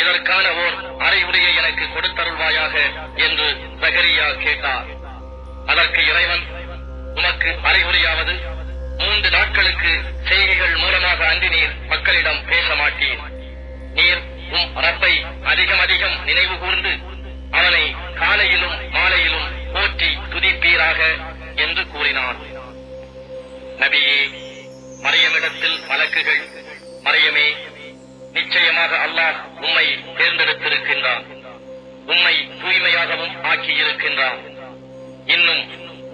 இதற்கான ஓர் அறிவுரையை எனக்கு கொடுத்தருள்வாயாக என்று ஜகரியா கேட்டார். அதற்கு இறைவன், உமக்கு அறிவுரையாவது, 3 நாட்களுக்கு செய்கைகள் மூலமாக அன்றி நீர் மக்களிடம் பேச மாட்டீர். நீர் உம் ரப்பை அதிகம் அதிகம் நினைவு கூர்ந்து அவனை காலையிலும் மாலையிலும் போற்றி துதிப்பீராக என்று கூறினான். நபியே, மரியமிடத்தில் மலக்குகள், மரியமே, நிச்சயமாக அல்லாஹ் உம்மை தேர்ந்தெடுத்திருக்கின்றான், உம்மை தூய்மையாகவும் ஆக்கியிருக்கின்றான். இன்னும்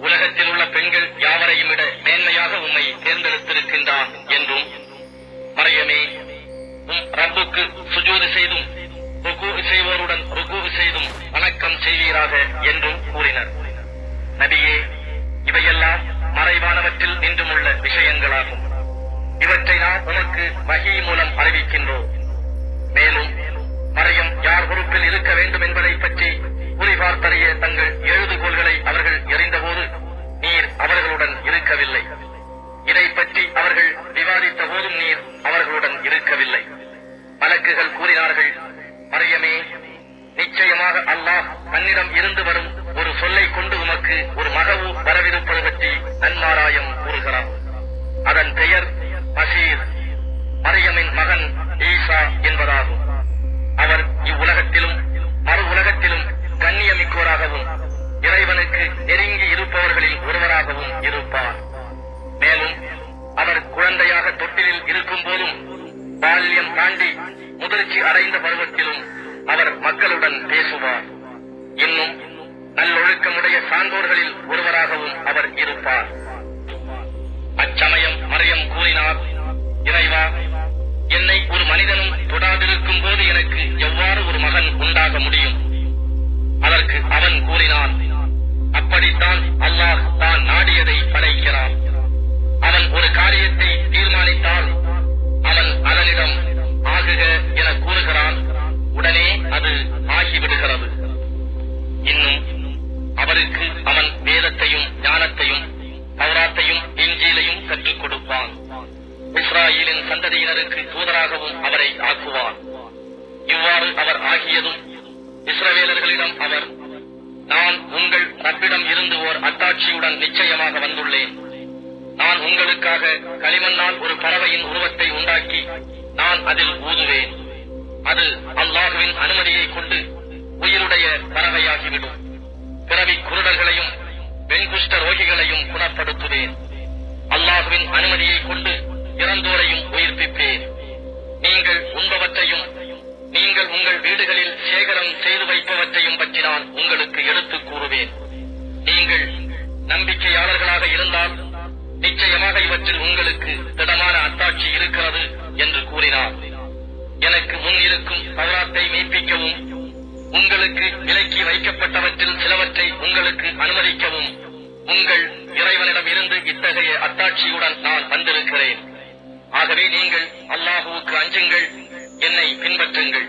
உலகத்தில் உள்ள பெண்கள் யாவரையும் விட மேன்மையாக உம்மை தேர்ந்தெடுத்திருக்கின்றான் என்றும், மரியமே, உம் ரப்புக்கு சுஜூது செய்தும் ருகூ செய்வோருடன் ருகூ செய்தும் வணக்கம் செய்வீராக என்றும் கூறினர். நபியே, இவையெல்லாம் மறைவானவற்றில் நின்றுமுள்ள விஷயங்களாகும். இவற்றை நாம் உமக்கு வஹீ மூலம் அறிவிக்கின்றோம். மேலும் மரியம் யார் பொறுப்பில் இருக்க வேண்டும் என்பதை பற்றி குறிபார்த்தறிய தங்கள் எழுதுகோள்களை அவர்கள் எறிந்தபோது நீர் அவர்களுடன் இருக்கவில்லை. இதை பற்றி அவர்கள் விவாதித்த போதும் நீர் அவர்களுடன் இருக்கவில்லை. மலக்குகள் கூறினார்கள், மரியமே, நிச்சயமாக அல்லாஹ் தன்னிடம் இருந்து வரும் ஒரு சொல்லை கொண்டு உமக்கு ஒரு மகவு வரவிருப்பது பற்றி நன்மாராயம் கூறுகிறார். அதன் பெயர் மசீர், மரியமின் மகன் ஈசா என்பதாகும். அவர் இவ்வுலகத்திலும் மறு உலகத்திலும் கண்ணியமிக்கோராகவும் இறைவனுக்கு நெருங்கி இருப்பவர்களில் ஒருவராகவும் இருப்பார். மேலும் அவர் குழந்தையாக தொட்டிலில் இருக்கும் போதும் பால்யம் தாண்டி முதிர்ச்சி அடைந்த பருவத்திலும் அவர் மக்களுடன் பேசுவார். இன்னும் நல்லொழுக்கமுடைய சான்றோர்களில் ஒருவராகவும் அவர் இருப்பார். அச்சமயம் மரியம் கூறினார், இறைவா, என்னை ஒரு மனிதனும் தொடாதிருக்கும் போது எனக்கு எவ்வாறு ஒரு மகன் உண்டாக முடியும்? அதற்கு அவன் கூறினான், அப்படித்தான் அல்லாஹ் தான் நாடியதை படைக்கிறான். அவன் ஒரு காரியத்தை தீர்மானித்தால் அவன் அதனிடம் ஆகுக என கூறுகிறான், உடனே அது ஆகிவிடுகிறது. இன்னும் அவருக்கு அவன் வேதத்தையும் ஞானத்தையும் தௌராத்தையும் இன்ஜீலையும் கற்றுக் கொடுப்பான். இஸ்ராயேலின் சந்ததியினருக்கு தூதராகவும் அவரை ஆக்குவான். இவ்வாறு அவர் ஆகியதும் இஸ்ரவேலர்களிடம் அவர், நான் உங்கள் ரப்பிடம் இருந்து ஓர் அத்தாட்சியுடன் நிச்சயமாக வந்துள்ளேன். நான் உங்களுக்காக களிமண்ணால் ஒரு பறவையின் உருவத்தை உண்டாக்கி நான் அதில் ஊதுவேன். அது அல்லாஹுவின் அனுமதியை கொண்டு உயிருடைய பறவையாகிவிடும். பிறவி குருடர்களையும் வெண்குஷ்ட ரோகிகளையும் குணப்படுத்துவேன். அல்லாஹுவின் அனுமதியை கொண்டு இறந்தோரையும் உயிர்ப்பிப்பேன். நீங்கள் உண்பவற்றையும் நீங்கள் உங்கள் வீடுகளில் சேகரம் செய்து வைப்பவற்றையும் பற்றி நான் உங்களுக்கு எடுத்துக் கூறுவேன். நீங்கள் நம்பிக்கையாளர்களாக இருந்தால் நிச்சயமாக இவற்றில் உங்களுக்கு திடமான அத்தாட்சி இருக்கிறது என்று கூறினார். எனக்கு முன் இருக்கும் தௌராத்தை மெய்ப்பிக்கவும் உங்களுக்கு விலக்கி வைக்கப்பட்டவற்றில் சிலவற்றை உங்களுக்கு அனுமதிக்கவும் உங்கள் இறைவனிடம் இருந்து இத்தகைய அத்தாட்சியுடன் நான் வந்திருக்கிறேன். ஆகவே நீங்கள் அல்லாஹுவுக்கு அஞ்சுங்கள், என்னை பின்பற்றுங்கள்.